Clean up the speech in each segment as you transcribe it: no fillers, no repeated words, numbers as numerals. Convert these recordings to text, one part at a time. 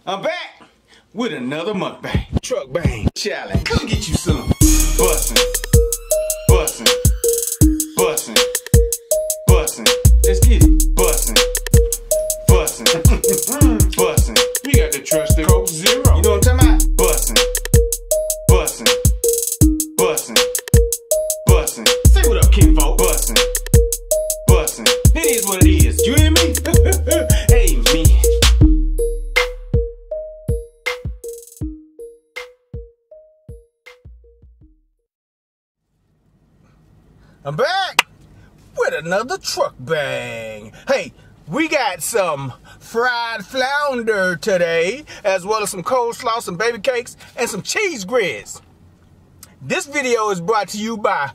I'm back with another mukbang. Truck bang challenge. Come get you some. Bussin', bussin', bussin', bussin'. Let's get it. Bussin', bussin', bussin'. We got the trusted Coke Zero. You know what I'm talking about? Bussin', bussin', bussin', bussin'. Say what up, kinfolk. Bussin', bussin'. It is what it is. You hear me? Hey, man. I'm back with another truck bang. Hey, we got some fried flounder today, as well as some coleslaw, some baby cakes, and some cheese grits. This video is brought to you by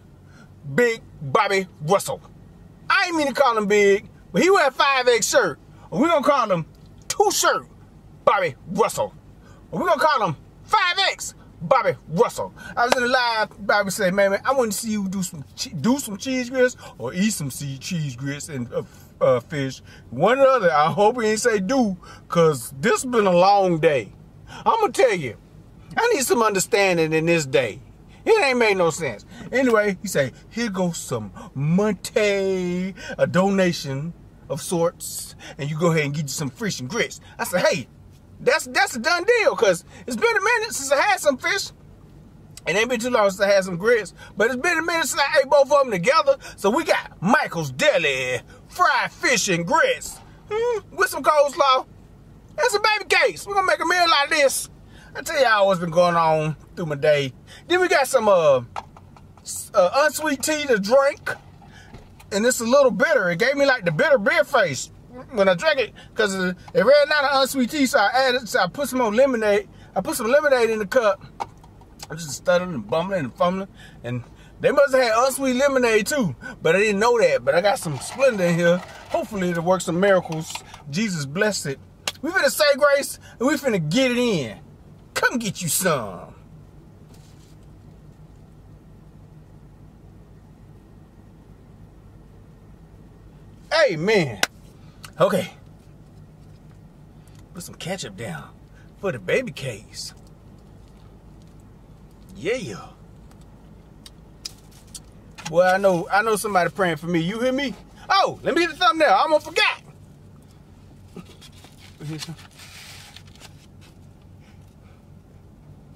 Big Bobby Russell. I ain't mean to call him big, but he wear a 5X shirt. We're gonna call him 2-shirt Bobby Russell. We're gonna call him 5X Bobby Russell. I was in the live. Bobby said, man, I want to see you do some cheese grits or eat some cheese grits and fish. One or the other. I hope he ain't say do, because this has been a long day. I'm going to tell you, I need some understanding in this day. It ain't made no sense. Anyway, he said, here goes some money, a donation of sorts, and you go ahead and get you some fish and grits. I said, hey, that's a done deal, because it's been a minute since I had some fish. It ain't been too long since I had some grits, but it's been a minute since I ate both of them together. So we got Michael's Deli fried fish and grits with some coleslaw and some baby cakes. We're going to make a meal out of this. I tell y'all what's been going on through my day. Then we got some unsweet tea to drink, and it's a little bitter. It gave me like the bitter beer face when I drank it, because it ran out of unsweet tea, so I put some more lemonade. I put some lemonade in the cup. I just stuttering and bumbling and fumbling, and they must have had unsweet lemonade too, but I didn't know that. But I got some Splendor in here. Hopefully it'll work some miracles. Jesus bless it. We finna say grace, and we finna get it in. Come get you some. Amen. Okay, put some ketchup down for the baby cakes. Yeah. Boy, I know somebody praying for me. You hear me? Oh, let me get the thumbnail. I almost forgot.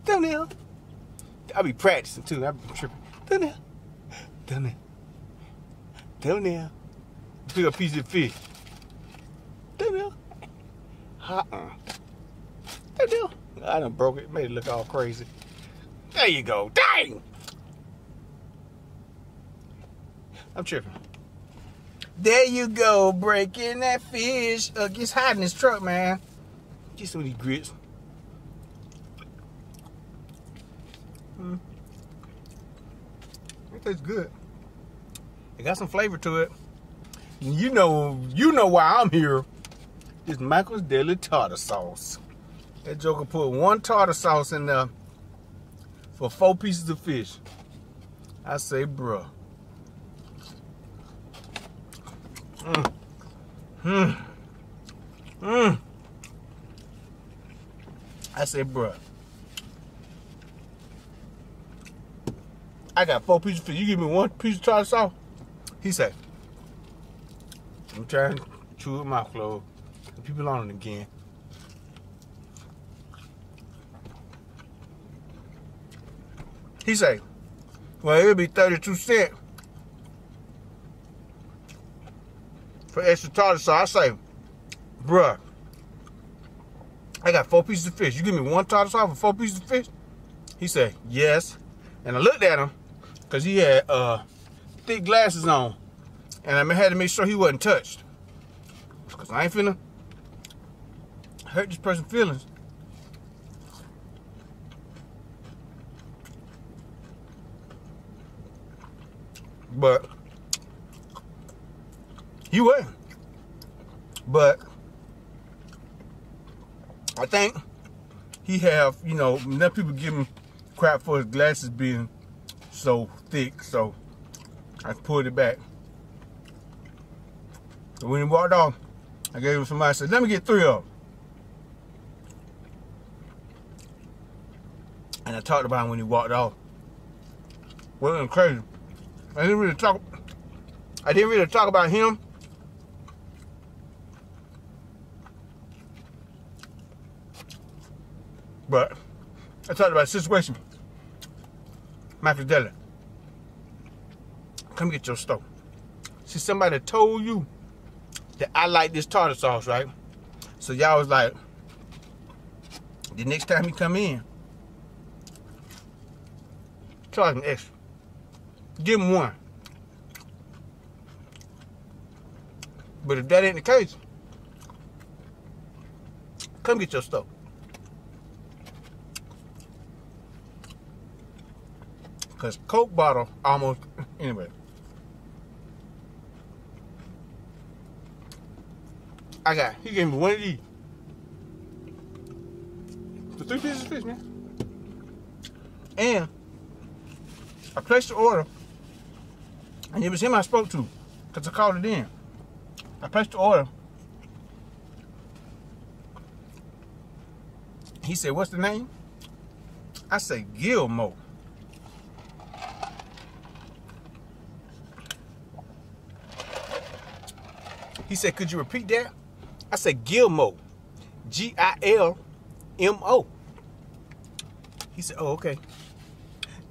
Thumbnail. I'll be practicing too. I'll be tripping. Thumbnail. Thumbnail. Thumbnail. Pick up a piece of fish. Thumbnail. Thumbnail. I done broke it. Made it look all crazy. There you go. Dang! I'm tripping. There you go. Breaking that fish. It's hot in this truck, man. Get some of these grits. It tastes good. It got some flavor to it. You know why I'm here. It's Michael's Deli tartar sauce. That joker put 1 tartar sauce in there for 4 pieces of fish. I say, bruh. I say, bruh. I got 4 pieces of fish. You give me 1 piece of tartar sauce? He said, I'm trying to chew with my clothes. People on it again. He say, well, it'll be 32 cents for extra tartar sauce. I say, bruh, I got 4 pieces of fish. You give me 1 tartar sauce for 4 pieces of fish? He said, yes. And I looked at him, because he had thick glasses on. And I had to make sure he wasn't touched, because I ain't finna hurt this person's feelings. But he wasn't. But I think he have, enough people give him crap for his glasses being so thick, so I pulled it back. So when he walked off, I gave him somebody, I said, let me get 3 of them. And I talked about him when he walked off. Well, it was crazy. I didn't really talk about him. But I talked about the situation. Michael Deli, come get your stove. See, somebody told you that I like this tartar sauce, right? So y'all was like, the next time you come in, charge him extra. Give him one. But if that ain't the case, come get your stuff. Because Coke bottle almost, anyway. He gave me one of these. For 3 pieces of fish, man. And I placed the order, and it was him I spoke to, because I called it in. I placed the order. He said, what's the name? I said, Gilmo. He said, could you repeat that? I said, Gilmo. G-I-L-M-O. He said, oh, okay.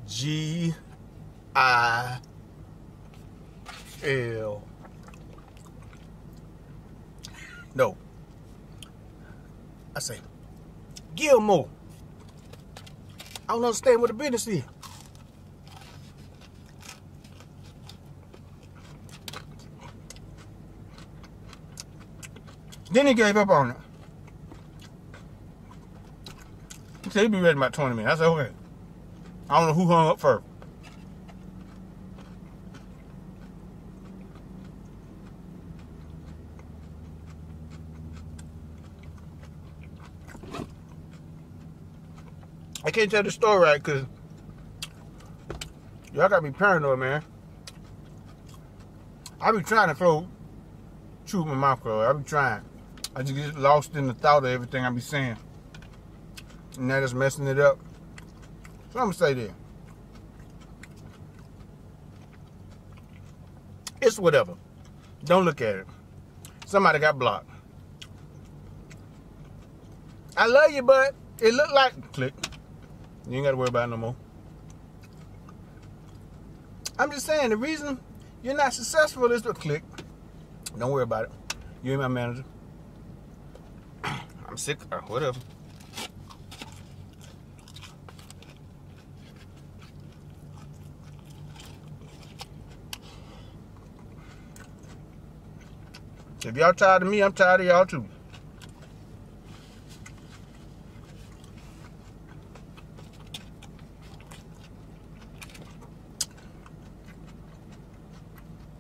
G-I-L. No. I say, Gilmo. I don't understand what the business is. Then he gave up on it. He said he'd be ready in about 20 minutes. I said, okay. I don't know who hung up first. I can't tell the story right because y'all got me paranoid, man. I be trying to throw truth in my mouth, I be trying. I just get lost in the thought of everything I be saying. And that is messing it up. So I'm gonna say this. It's whatever. Don't look at it. Somebody got blocked. I love you, but it looked like click. You ain't gotta worry about it no more. I'm just saying the reason you're not successful is to click. Don't worry about it. You ain't my manager. I'm sick or whatever. If y'all tired of me, I'm tired of y'all too.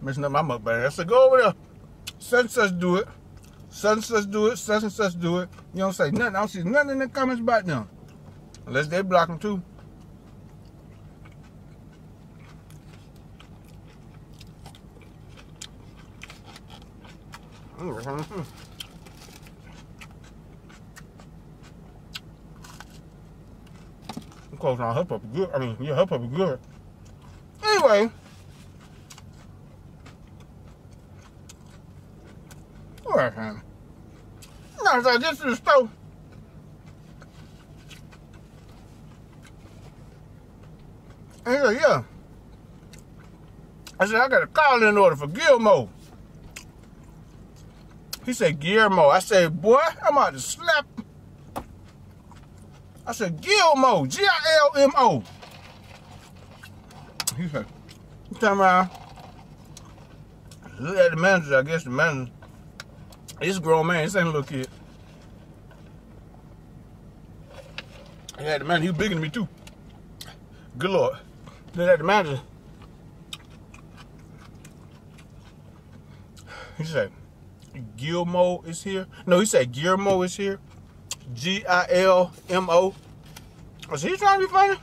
Messing up my mukbang. I said, go over there. Such and such do it. Such and such do it. Such and such do it. You don't say nothing. I don't see nothing in the comments about them. Unless they block them too. I'm closing on her puppy good. I mean, yeah, her puppy good. Anyway. Alright, man. No, so this is the stove. And he said, yeah. I said, I got a call in order for Gilmo. He said, Guillermo. I said, boy, I'm about to slap. I said, Gilmo. G-I-L-M-O. He said, he turned around. Look at the manager. I guess the manager. This a grown man. This ain't a little kid. He had the manager. He was bigger than me, too. Good Lord. Look at the manager. He said, Gilmo is here. No, he said Guillermo is here. G-I-L-M-O. I said, he trying to be funny?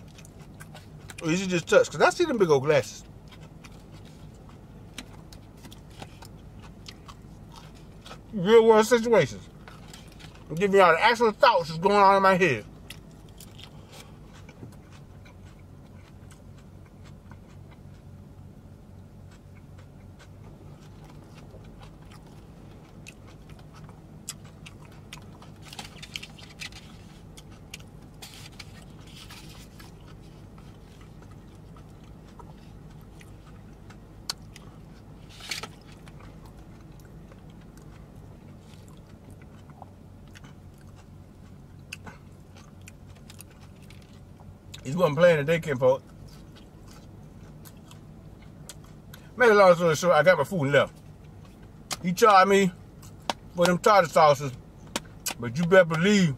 Or is he just touched? Because I see them big old glasses. Real world situations. I'm giving y'all the actual thoughts that's going on in my head. He wasn't playing today, kinfolk. Make a long story short, I got my food and left. He charged me for them tartar sauces, but you better believe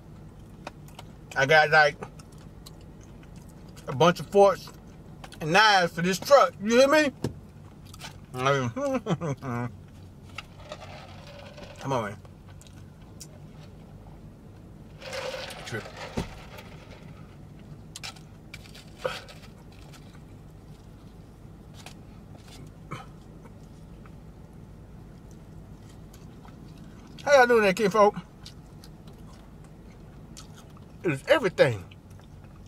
I got like a bunch of forks and knives for this truck. You hear me? Come on, man. Trip. How y'all doing there, kinfolk? It is everything.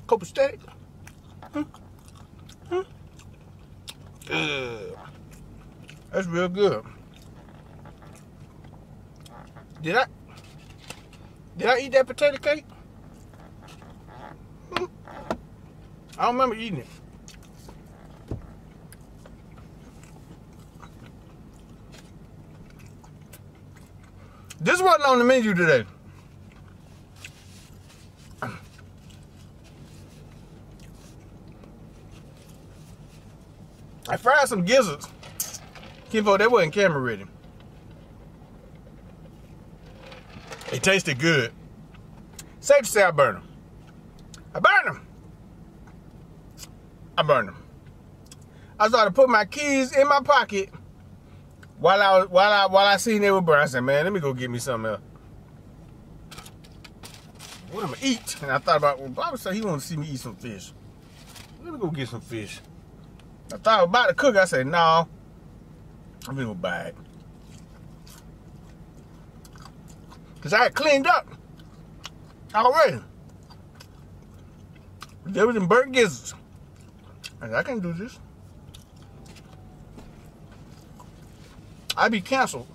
Copacetic. Good. That's real good. Did I eat that potato cake? I don't remember eating it. This wasn't on the menu today. I fried some gizzards. Kinfolk, they wasn't camera ready. It tasted good. Safe to say I burned them. I burned them. I started putting my keys in my pocket while I seen they were burned. I said, man, let me go get me something else. What am I eat? And I thought about, well, Bobby said he wanted to see me eat some fish. Let me go get some fish. I thought I was about to cook. I said, no, I'm gonna go buy it. Because I had cleaned up already. There was some burnt gizzards. I said, I can't do this. I'd be canceled.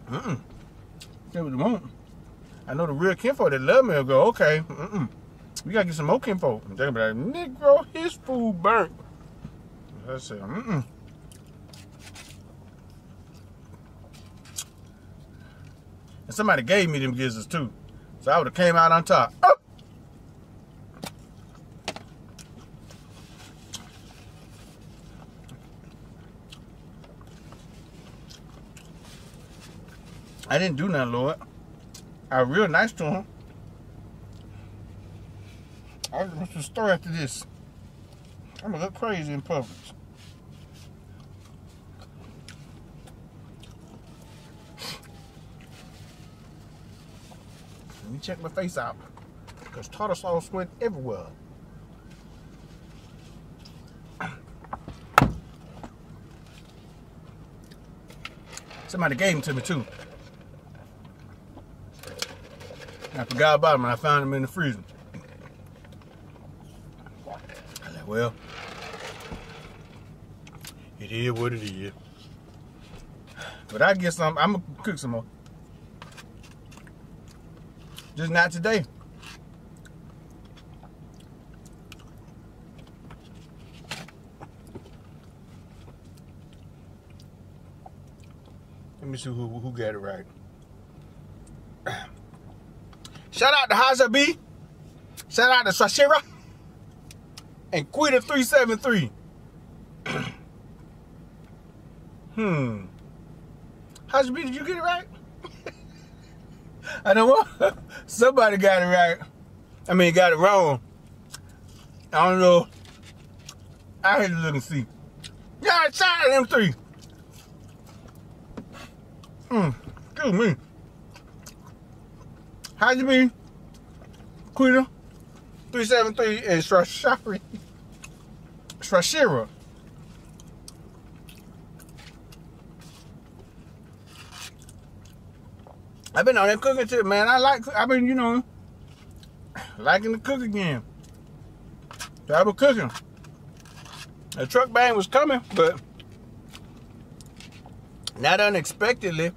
That was the moment. I know the real kinfolk that love me will go, okay, we gotta get some more kinfolk. And they'll be like, Negro, his food burnt. I said, And somebody gave me them gizzards too. So I would have came out on top. Oh! I didn't do nothing, Lord. I was real nice to him. What's the story after this? I'm gonna look crazy in public. Let me check my face out, because tartar sauce went everywhere. Somebody gave them to me too. I forgot about them and I found them in the freezer. I was like, well, it is what it is. But I get some, I'm gonna cook some more. Just not today. Let me see who got it right. Shout out to Haja B. Shout out to Shashira. And Quita 373. Haja B, did you get it right? I don't know. Somebody got it right. I mean, got it wrong. I don't know. I had to look and see. Yeah, shout out to them three. Excuse me. Haja B, Quita 373, and Shashira. I've been on that cooking tip, man. I've been, you know, liking to cook again. So I've been cooking. The truck bang was coming, but not unexpectedly.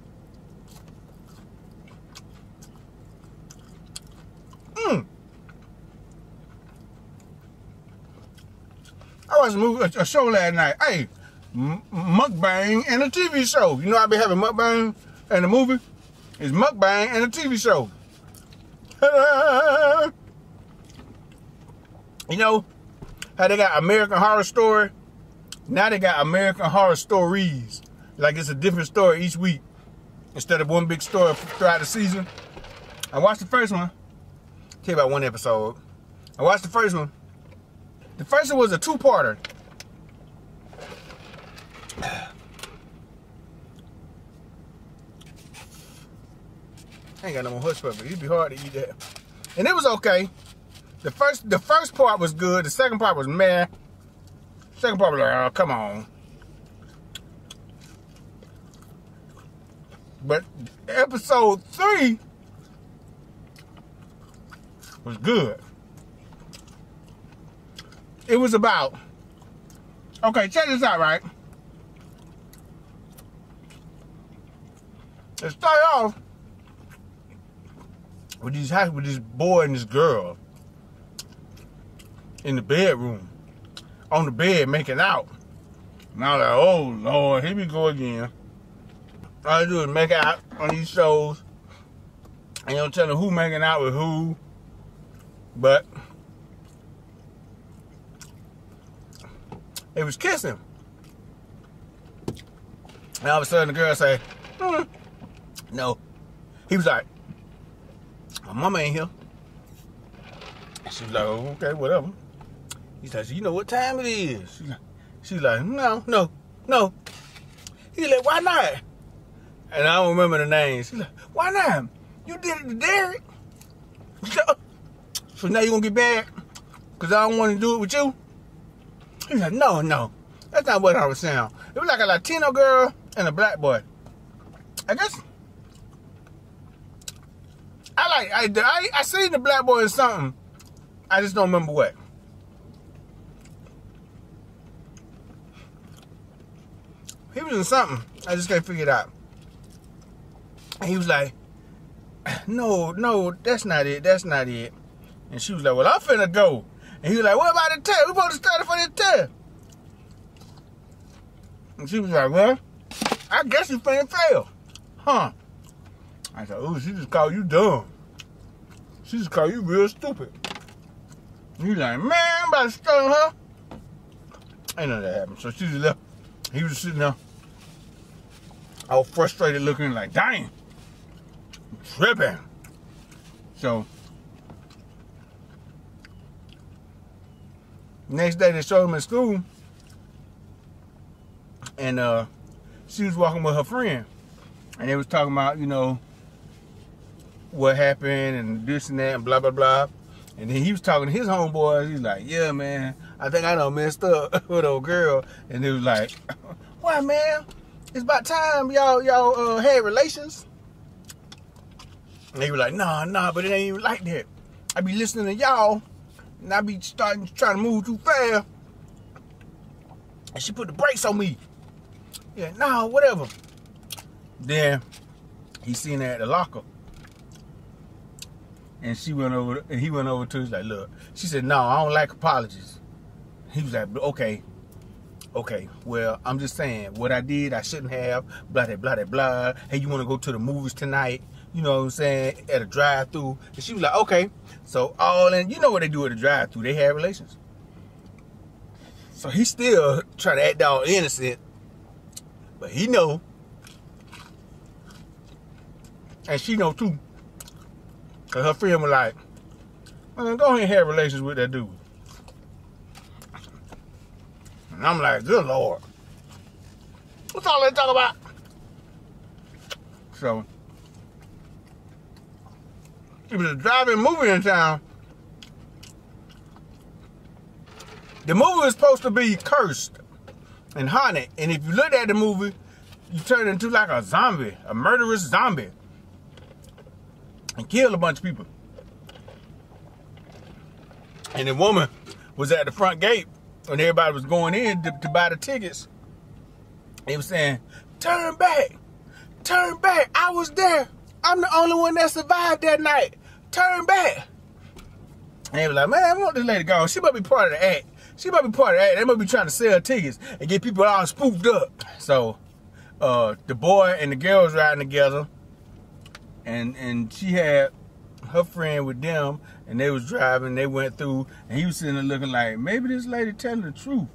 I watched a show last night. Hey, Mukbang and a TV show. You know I be having Mukbang and a movie. It's Mukbang and a TV show. You know how they got American Horror Story? Now they got American Horror Stories. Like it's a different story each week instead of one big story throughout the season. I watched the first one. Tell you about one episode. I watched the first one. The first one was a two-parter. I ain't got no more hush puppies. It'd be hard to eat that. And it was okay. The first part was good. The second part was meh. The second part was like, oh, come on. But episode 3 was good. It was about, okay, check this out, right? It started off with this boy and this girl in the bedroom, on the bed making out. And I was like, oh Lord, here we go again. All I do is make out on these shows. And you don't tell them who making out with who. But they was kissing. And all of a sudden the girl say, no. He was like, my mama ain't here. And she was like, oh, okay, whatever. He said, you know what time it is? She's like, no. He's like, why not? And I don't remember the name. She's like, why not? You did it to Derek. So now you gonna get back? Because I don't want to do it with you? He's like, no. That's not what I was saying. It was like a Latino girl and a black boy. I guess. I seen the black boy in something. I just don't remember what. He was in something. I just can't figure it out. And he was like, no, that's not it. And she was like, well, I'm finna go. And he was like, what about the test? We supposed to study for this test. And she was like, well, I guess you finna fail. Huh? I said, ooh, she just called you dumb. She just called you real stupid. And he's like, man, I'm about to study her. Ain't none of that happened. So she just left. He was sitting there all frustrated looking like, dang, I'm tripping. So next day they showed him at school, and she was walking with her friend, and they was talking about, you know, what happened and this and that and blah blah blah. And then he was talking to his homeboys. He's like, yeah, man, I think I done messed up with old girl. And he was like, why, man? It's about time y'all had relations. And they were like, nah, but it ain't even like that. I be listening to y'all, and I be trying to move too fast. And she put the brakes on me. Yeah, nah, whatever. Then he seen her at the locker. And he went over to her, he's like, look. She said, no, I don't like apologies. He was like, okay, well, I'm just saying, what I did, I shouldn't have, blah, blah, blah, blah. Hey, you want to go to the movies tonight? You know what I'm saying? At a drive-thru. And she was like, okay. So you know what they do at a drive-thru. They have relations. So he still trying to act all innocent. But he know. And she know too. Because her friend was like, man, go ahead and have relations with that dude. And I'm like, good Lord. What's all they talk about? So, it was a drive-in movie in town. The movie was supposed to be cursed and haunted. And if you look at the movie, you turn into like a zombie, a murderous zombie. And killed a bunch of people. And the woman was at the front gate when everybody was going in to buy the tickets. They was saying, turn back, I was there. I'm the only one that survived that night. Turn back. And they was like, man, I want this lady gone. She might be part of the act. They might be trying to sell tickets and get people all spooked up. So the boy and the girl was riding together. And she had her friend with them, and they was driving. They went through, and he was sitting there looking like, maybe this lady telling the truth.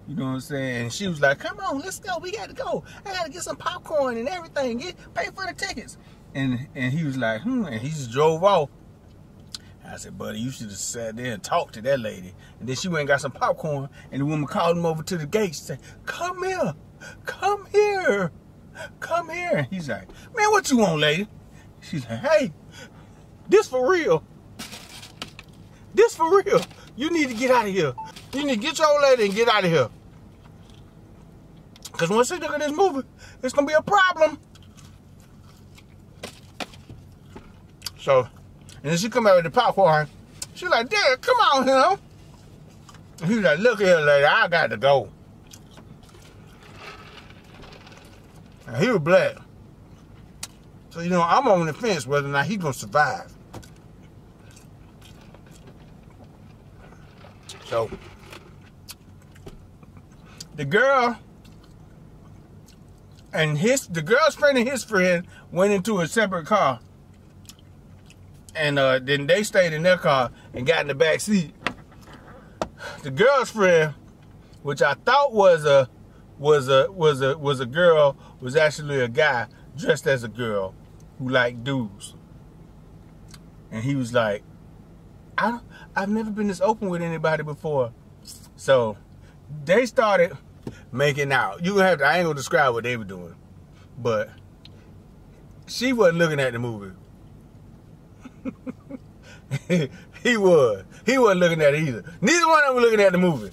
You know what I'm saying? And she was like, come on, let's go. We got to go. I got to get some popcorn and everything. Pay for the tickets. And he was like, and he just drove off. I said, buddy, you should have sat there and talked to that lady. And then she went and got some popcorn, and the woman called him over to the gate. She said, come here. Come here. Come here. And he's like, man, what you want, lady? She's like, hey, this for real. This for real. You need to get out of here. You need to get your old lady and get out of here. Because once they look at this movie, it's going to be a problem. So, and then she come out with the popcorn. She's like, Dad, come on here. And he's like, look here, lady, I got to go. And he was black. So, you know, I'm on the fence whether or not he's going to survive. So, the girl and the girl's friend and his friend went into a separate car. And then they stayed in their car and got in the back seat. The girl's friend, which I thought was a girl, was actually a guy dressed as a girl who liked dudes. And he was like, I've never been this open with anybody before. So they started making out. I ain't gonna describe what they were doing, but she wasn't looking at the movie. He wasn't looking at it either. Neither one of them were looking at the movie.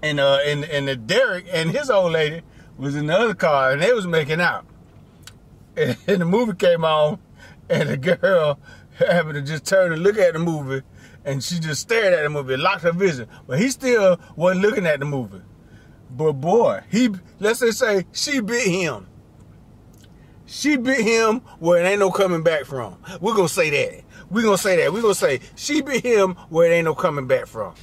And the Derek and his old lady was in the other car, and they was making out. And the movie came on, and the girl happened to just turn and look at the movie, and she just stared at the movie, locked her vision. But he still wasn't looking at the movie. But boy, let's just say she bit him. She bit him where it ain't no coming back from. We're going to say that. We're going to say she bit him where it ain't no coming back from.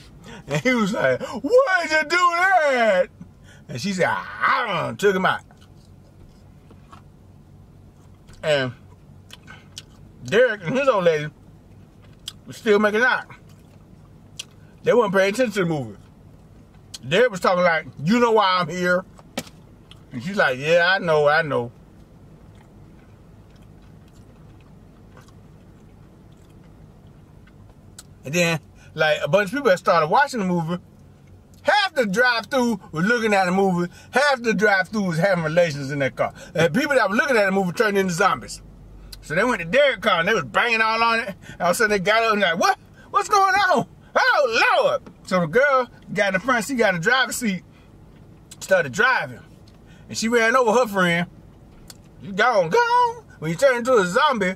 And he was like, why'd you do that? And she said, I don't know, took him out. And Derek and his old lady was still making out. They weren't paying attention to the movie. Derek was talking like, you know why I'm here? And she's like, yeah, I know. And then, like, a bunch of people that started watching the movie, half the drive-thru was looking at the movie, half the drive-thru was having relations in their car. And people that were looking at the movie turned into zombies. So they went to Derek's car and they was banging all on it. And all of a sudden they got up and like, what's going on? Oh, Lord. So the girl got in the front seat, got in the driver's seat, started driving. And she ran over her friend. You gone. When you turn into a zombie,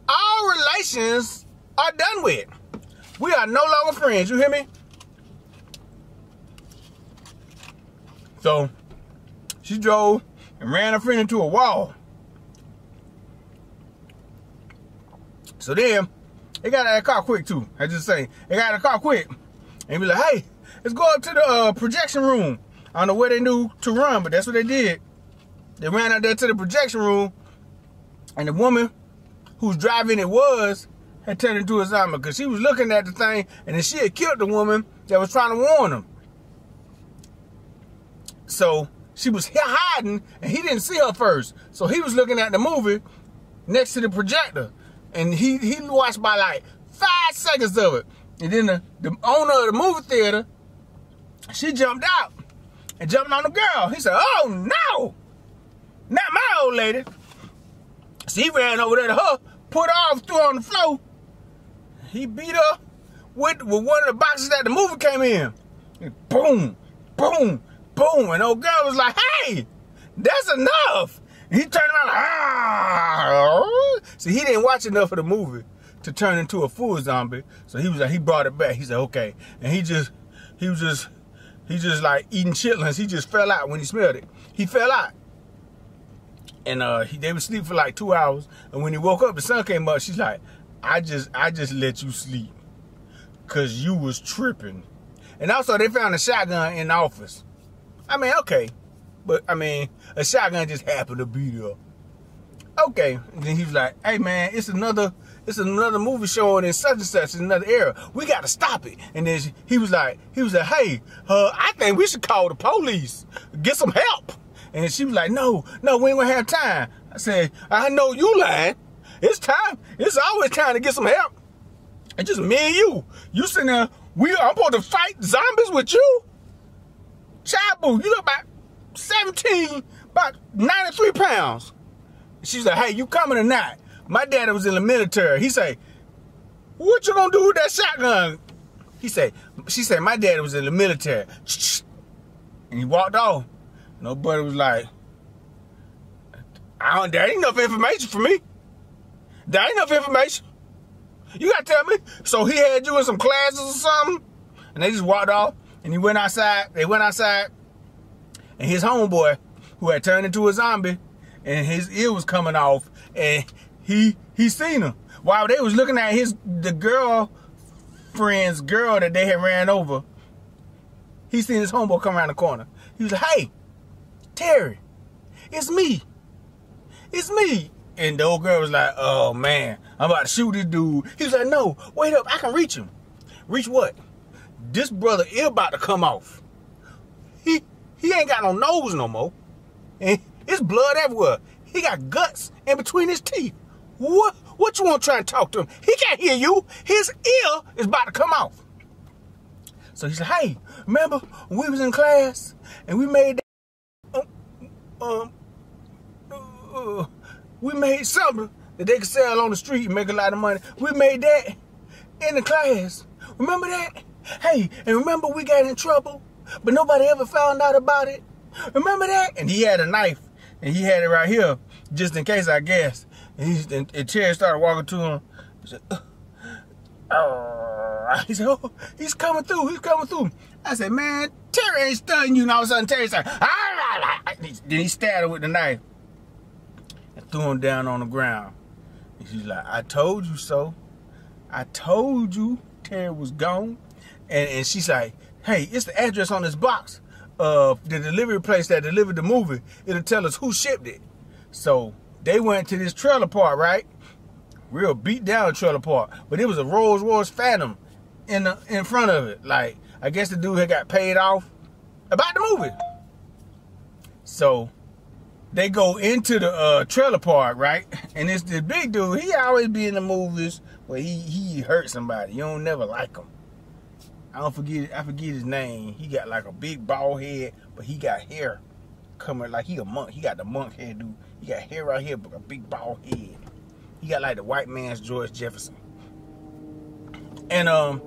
all relations are done with. We are no longer friends, you hear me? So, she drove and ran her friend into a wall. So then, they got out of the car quick too. I just say, they got out of the car quick. And be like, hey, let's go up to the projection room. I don't know where they knew to run, but that's what they did. They ran out there to the projection room, and the woman whose driving it was had turned into a zombie because she was looking at the thing, and then she had killed the woman that was trying to warn him. So she was hiding, and he didn't see her first. So he was looking at the movie next to the projector, and he watched by like 5 seconds of it. And then the owner of the movie theater, she jumped out and jumped on the girl. He said, oh no, not my old lady. So he ran over there to her, put her off, threw her on the floor. He beat her with one of the boxes that the movie came in. And boom, boom, boom. And old girl was like, hey, that's enough. And he turned around like, ah. See, he didn't watch enough of the movie to turn into a full zombie. So he was like, he brought it back. He said, okay. And he just like eating chitlins. He just fell out when he smelled it. He fell out. And they would sleep for like 2 hours. And when he woke up, the sun came up. She's like, I just let you sleep because you was tripping. And also, they found a shotgun in the office. I mean, okay. But, I mean, a shotgun just happened to be there. Okay. And then he was like, hey, man, it's another it's another movie showing in such and such in another area. We got to stop it. And then he was like, hey, I think we should call the police, get some help. And she was like, no, we ain't gonna have time. I said, I know you lying. It's time. It's always time to get some help. It's just me and you. You sitting there, I'm supposed to fight zombies with you? Child boo, you look about 17, about 93 pounds. She's like, hey, you coming or not? My daddy was in the military. He say, what you gonna do with that shotgun? She said, my daddy was in the military. And he walked off. Nobody was like, there ain't enough information for me. There ain't enough information. You gotta tell me. So he had you in some classes or something? And they just walked off. And he went outside. They went outside. And his homeboy, who had turned into a zombie, and his ear was coming off, and he seen him. While they was looking at the girlfriend's girl that they had ran over, he seen his homeboy come around the corner. He was like, hey, Terry, it's me. It's me. And the old girl was like, oh, man, I'm about to shoot this dude. He was like, no, wait up, I can reach him. Reach what? This brother ear about to come off. He ain't got no nose no more. And it's blood everywhere. He got guts in between his teeth. What you want to try and talk to him? He can't hear you. His ear is about to come off. So he said, hey, remember when we was in class and we made that, we made something that they could sell on the street and make a lot of money. We made that in the class. Remember that? Hey, and remember we got in trouble, but nobody ever found out about it? Remember that? And he had a knife, and he had it right here, just in case, I guess. And Terry started walking to him. He said, oh, he's coming through. He's coming through. I said, man, Terry ain't stunning you. And all of a sudden, Terry said, then he stabbed her with the knife and threw him down on the ground. And she's like, I told you so. I told you Terry was gone. And she's like, hey, it's the address on this box of the delivery place that delivered the movie. It'll tell us who shipped it. So they went to this trailer park, right? Real beat down trailer park. But it was a Rolls Royce Phantom in front of it. Like, I guess the dude had got paid off about the movie. So they go into the trailer park, right? And it's this big dude. He always be in the movies where he hurt somebody. You don't never like him. I forget his name. He got like a big bald head, but he got hair coming like he a monk. He got the monk head, dude. He got hair right here, but a big bald head. He got like the white man's George Jefferson. And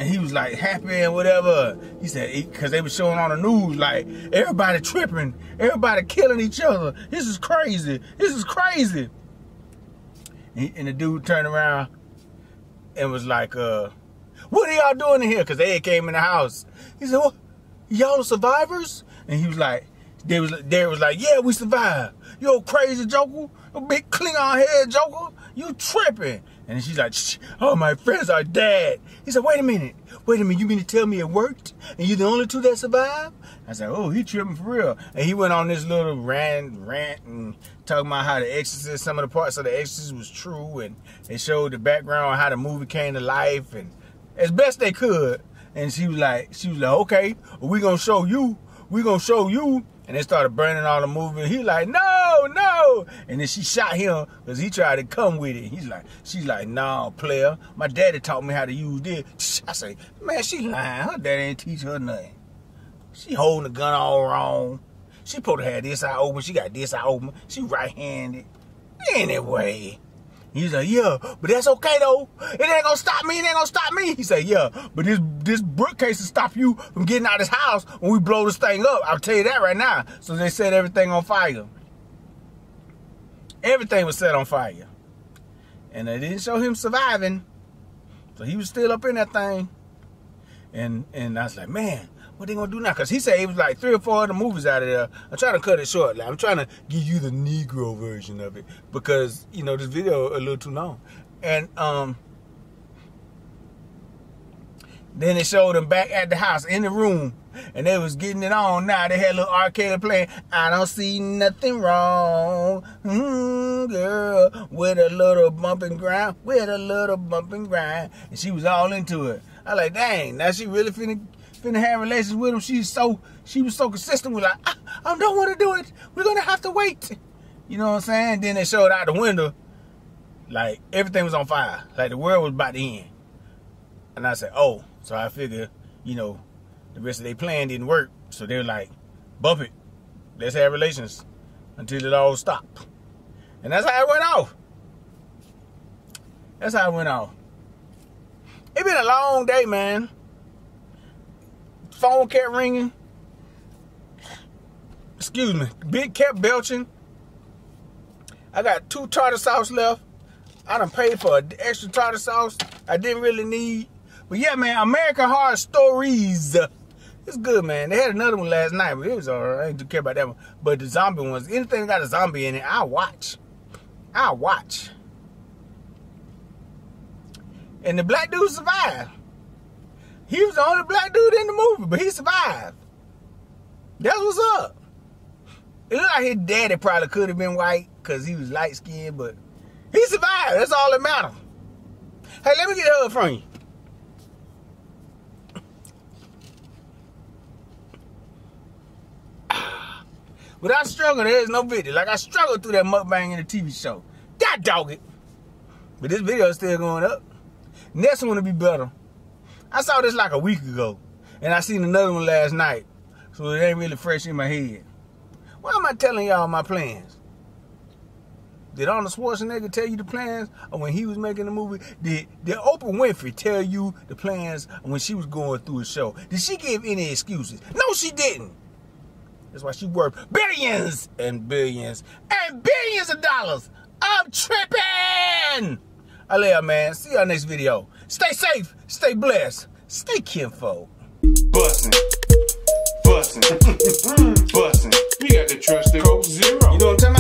he was like happy and whatever. He said, because they were showing on the news, like, everybody tripping, everybody killing each other. This is crazy. This is crazy. And the dude turned around and was like, what are y'all doing in here? Because they came in the house. He said, well, y'all are survivors? And he was like, they was like, yeah, we survived. You old crazy joker, a big Klingon head joker, you tripping. And she's like, oh, my friends are dead. He said, wait a minute, you mean to tell me it worked? And you're the only two that survived? I said, oh, he tripping for real. And he went on this little rant and talking about how The Exorcist, some of the parts of The Exorcist was true, and they showed the background on how the movie came to life, and as best they could. And she was like, okay, well, we gonna show you. And they started burning all the movie. He like, no. And then she shot him because he tried to come with it. She's like, no, player. My daddy taught me how to use this. I say, man, she lying. Her daddy ain't teach her nothing. She holding the gun all wrong. She supposed to have this eye open. She got this eye open. She right-handed. Anyway. He's like, yeah, but that's okay, though. It ain't gonna stop me. He said, yeah, but this bookcase will stop you from getting out of this house when we blow this thing up. I'll tell you that right now. So they set everything on fire. Everything was set on fire. And they didn't show him surviving. So he was still up in that thing. And I was like, man, what they gonna do now? Because he said it was like 3 or 4 other movies out of there. I'm trying to cut it short. Like, I'm trying to give you the Negro version of it. Because, you know, this video a little too long. And, Then they showed them back at the house in the room, and they was getting it on. Now they had a little arcade playing. I don't see nothing wrong, girl, with a little bump and grind, with a little bump and grind. And she was all into it. I like, dang, now she really finna have relations with him. She was so consistent with like, I don't want to do it. We're gonna have to wait. You know what I'm saying? Then they showed out the window, like everything was on fire, like the world was about to end. And I said, oh. So I figured, you know, the rest of their plan didn't work. So they were like, bump it. Let's have relations until it all stopped. And that's how it went off. That's how it went off. It's been a long day, man. Phone kept ringing. Excuse me. Big kept belching. I got 2 tartar sauce left. I done paid for an extra tartar sauce I didn't really need. But yeah, man, American Horror Stories. It's good, man. They had another one last night, but it was alright. I didn't care about that one. But the zombie ones, anything that got a zombie in it, I'll watch. I'll watch. And the black dude survived. He was the only black dude in the movie, but he survived. That's what's up. It looked like his daddy probably could have been white because he was light-skinned, but he survived. That's all that matters. Hey, let me get a hug from you. Without struggle, there is no video. Like I struggled through that mukbang in the TV show. God dog it. But this video is still going up. Next one will be better. I saw this like a week ago. And I seen another one last night. So it ain't really fresh in my head. Why am I telling y'all my plans? Did Arnold Schwarzenegger tell you the plans or when he was making the movie? Did Oprah Winfrey tell you the plans when she was going through a show? Did she give any excuses? No, she didn't. That's why she worth billions and billions and billions of dollars. I'm tripping. I love y'all, man. See y'all next video. Stay safe, stay blessed, stay kinfolk. Bussin', bussin', bussin'. You got to trust the Coke Zero. You know what I'm talking about?